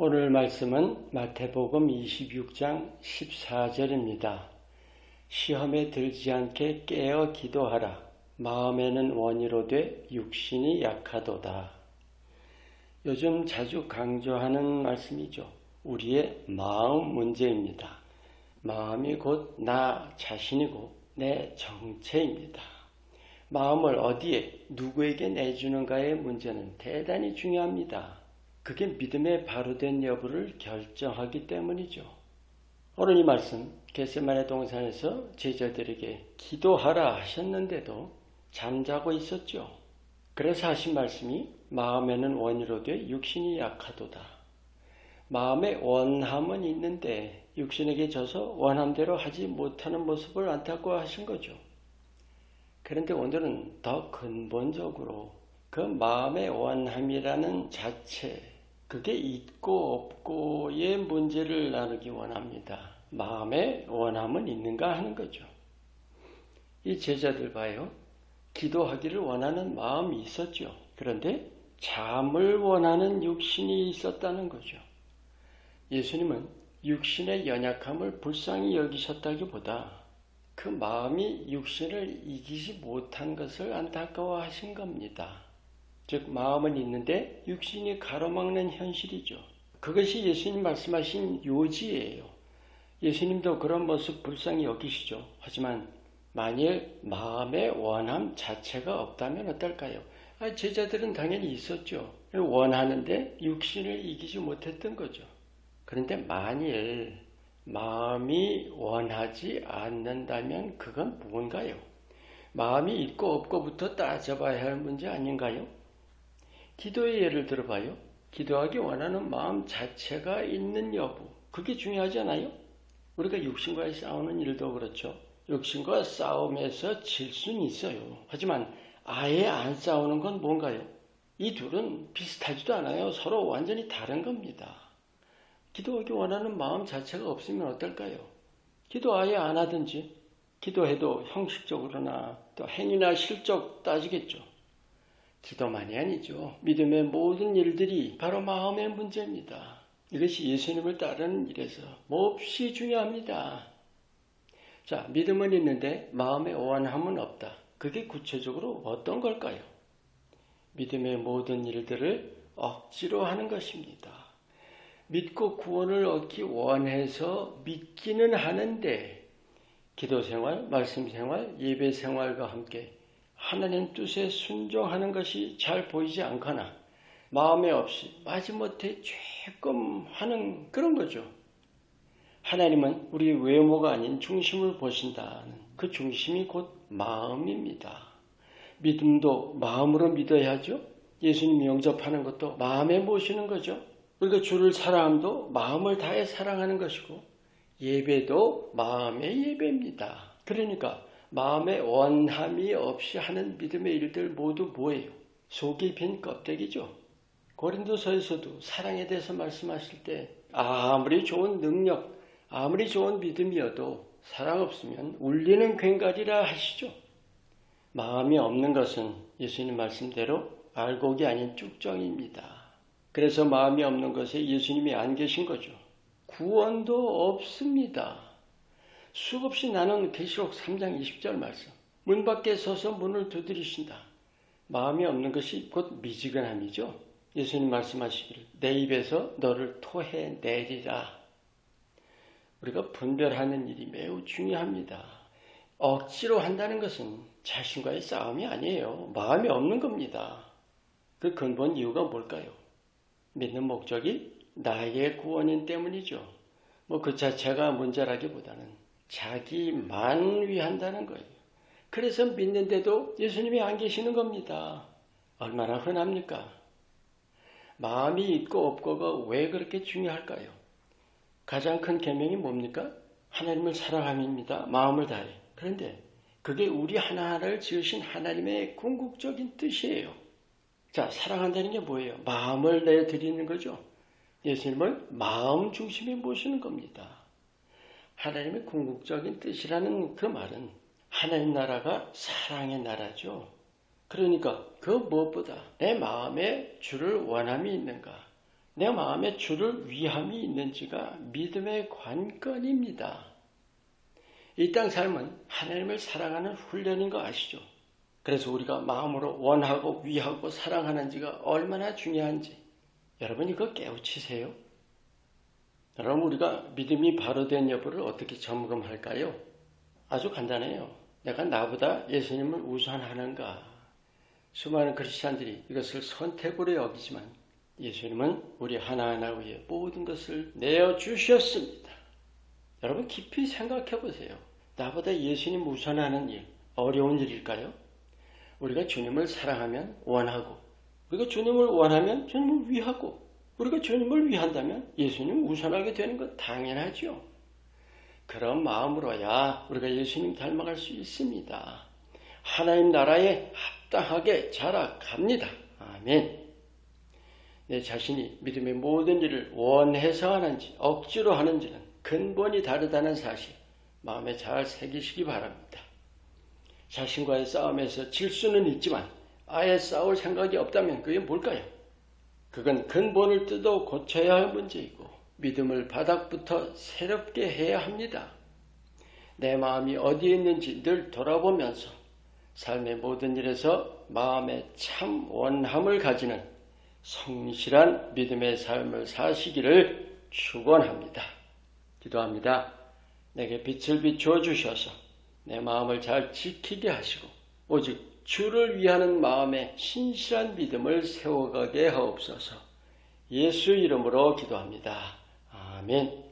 오늘 말씀은 마태복음 26장 14절입니다. 시험에 들지 않게 깨어 기도하라. 마음에는 원이로되 육신이 약하도다. 요즘 자주 강조하는 말씀이죠. 우리의 마음 문제입니다. 마음이 곧 나 자신이고 내 정체입니다. 마음을 어디에 누구에게 내주는가의 문제는 대단히 중요합니다. 그게 믿음의 바로된 여부를 결정하기 때문이죠. 오늘 이 말씀 겟세마네 동산에서 제자들에게 기도하라 하셨는데도 잠자고 있었죠. 그래서 하신 말씀이 마음에는 원이로되 육신이 약하도다. 마음에 원함은 있는데 육신에게 져서 원함대로 하지 못하는 모습을 안타까워하신 거죠. 그런데 오늘은 더 근본적으로 그 마음의 원함이라는 자체, 그게 있고 없고의 문제를 나누기 원합니다. 마음의 원함은 있는가 하는 거죠. 이 제자들 봐요. 기도하기를 원하는 마음이 있었죠. 그런데 잠을 원하는 육신이 있었다는 거죠. 예수님은 육신의 연약함을 불쌍히 여기셨다기보다 그 마음이 육신을 이기지 못한 것을 안타까워하신 겁니다. 즉 마음은 있는데 육신이 가로막는 현실이죠. 그것이 예수님 말씀하신 요지예요. 예수님도 그런 모습 불쌍히 여기시죠. 하지만 만일 마음의 원함 자체가 없다면 어떨까요? 제자들은 당연히 있었죠. 원하는데 육신을 이기지 못했던 거죠. 그런데 만일 마음이 원하지 않는다면 그건 무언가요? 마음이 있고 없고부터 따져봐야 할 문제 아닌가요? 기도의 예를 들어봐요. 기도하기 원하는 마음 자체가 있는 여부, 그게 중요하지 않아요? 우리가 육신과의 싸우는 일도 그렇죠. 육신과 싸움에서 질 수는 있어요. 하지만 아예 안 싸우는 건 뭔가요? 이 둘은 비슷하지도 않아요. 서로 완전히 다른 겁니다. 기도하기 원하는 마음 자체가 없으면 어떨까요? 기도 아예 안 하든지 기도해도 형식적으로나 또 행위나 실적 따지겠죠. 기도만이 아니죠. 믿음의 모든 일들이 바로 마음의 문제입니다. 이것이 예수님을 따르는 일에서 몹시 중요합니다. 자, 믿음은 있는데 마음의 원함은 없다. 그게 구체적으로 어떤 걸까요? 믿음의 모든 일들을 억지로 하는 것입니다. 믿고 구원을 얻기 원해서 믿기는 하는데 기도생활, 말씀생활, 예배생활과 함께 하나님 뜻에 순종하는 것이 잘 보이지 않거나 마음에 없이 마지못해 조금 하는 그런 거죠. 하나님은 우리 외모가 아닌 중심을 보신다는 그 중심이 곧 마음입니다. 믿음도 마음으로 믿어야 하죠. 예수님 영접하는 것도 마음에 모시는 거죠. 우리가 주를 사랑함도 마음을 다해 사랑하는 것이고 예배도 마음의 예배입니다. 그러니까 마음의 원함이 없이 하는 믿음의 일들 모두 뭐예요? 속이 빈 껍데기죠. 고린도서에서도 사랑에 대해서 말씀하실 때 아무리 좋은 능력, 아무리 좋은 믿음이어도 사랑 없으면 울리는 괭가리라 하시죠. 마음이 없는 것은 예수님 말씀대로 알곡이 아닌 쭉정입니다. 그래서 마음이 없는 것에 예수님이 안 계신 거죠. 구원도 없습니다. 수없이 나눈 계시록 3장 20절 말씀. 문 밖에 서서 문을 두드리신다. 마음이 없는 것이 곧 미지근함이죠. 예수님 말씀하시기를 내 입에서 너를 토해내리라. 우리가 분별하는 일이 매우 중요합니다. 억지로 한다는 것은 자신과의 싸움이 아니에요. 마음이 없는 겁니다. 그 근본 이유가 뭘까요? 믿는 목적이 나의 구원인 때문이죠. 그 자체가 문제라기보다는 자기만 위한다는 거예요. 그래서 믿는데도 예수님이 안 계시는 겁니다. 얼마나 흔합니까? 마음이 있고 없고가 왜 그렇게 중요할까요? 가장 큰 계명이 뭡니까? 하나님을 사랑함입니다. 마음을 다해. 그런데 그게 우리 하나하나를 지으신 하나님의 궁극적인 뜻이에요. 자, 사랑한다는 게 뭐예요? 마음을 내드리는 거죠. 예수님을 마음 중심에 모시는 겁니다. 하나님의 궁극적인 뜻이라는 그 말은 하나님 나라가 사랑의 나라죠. 그러니까 그 무엇보다 내 마음에 주를 원함이 있는가, 내 마음에 주를 위함이 있는지가 믿음의 관건입니다. 이 땅 삶은 하나님을 사랑하는 훈련인 거 아시죠? 그래서 우리가 마음으로 원하고 위하고 사랑하는지가 얼마나 중요한지 여러분 이거 깨우치세요. 여러분 우리가 믿음이 바로 된 여부를 어떻게 점검할까요? 아주 간단해요. 내가 나보다 예수님을 우선하는가? 수많은 크리스찬들이 이것을 선택으로 여기지만 예수님은 우리 하나하나 위해 모든 것을 내어주셨습니다. 여러분 깊이 생각해 보세요. 나보다 예수님 우선하는 일, 어려운 일일까요? 우리가 주님을 사랑하면 원하고, 우리가 주님을 원하면 주님을 위하고, 우리가 주님을 위한다면 예수님 우선하게 되는 건 당연하죠. 그런 마음으로야 우리가 예수님 닮아갈 수 있습니다. 하나님 나라에 합당하게 자라갑니다. 아멘. 내 자신이 믿음의 모든 일을 원해서 하는지 억지로 하는지는 근본이 다르다는 사실 마음에 잘 새기시기 바랍니다. 자신과의 싸움에서 질 수는 있지만 아예 싸울 생각이 없다면 그게 뭘까요? 그건 근본을 뜯어 고쳐야 할 문제이고 믿음을 바닥부터 새롭게 해야 합니다. 내 마음이 어디에 있는지 늘 돌아보면서 삶의 모든 일에서 마음의 참 원함을 가지는 성실한 믿음의 삶을 사시기를 축원합니다. 기도합니다. 내게 빛을 비추어 주셔서 내 마음을 잘 지키게 하시고 오직 주를 위하는 마음의 신실한 믿음을 세워가게 하옵소서. 예수 이름으로 기도합니다. 아멘.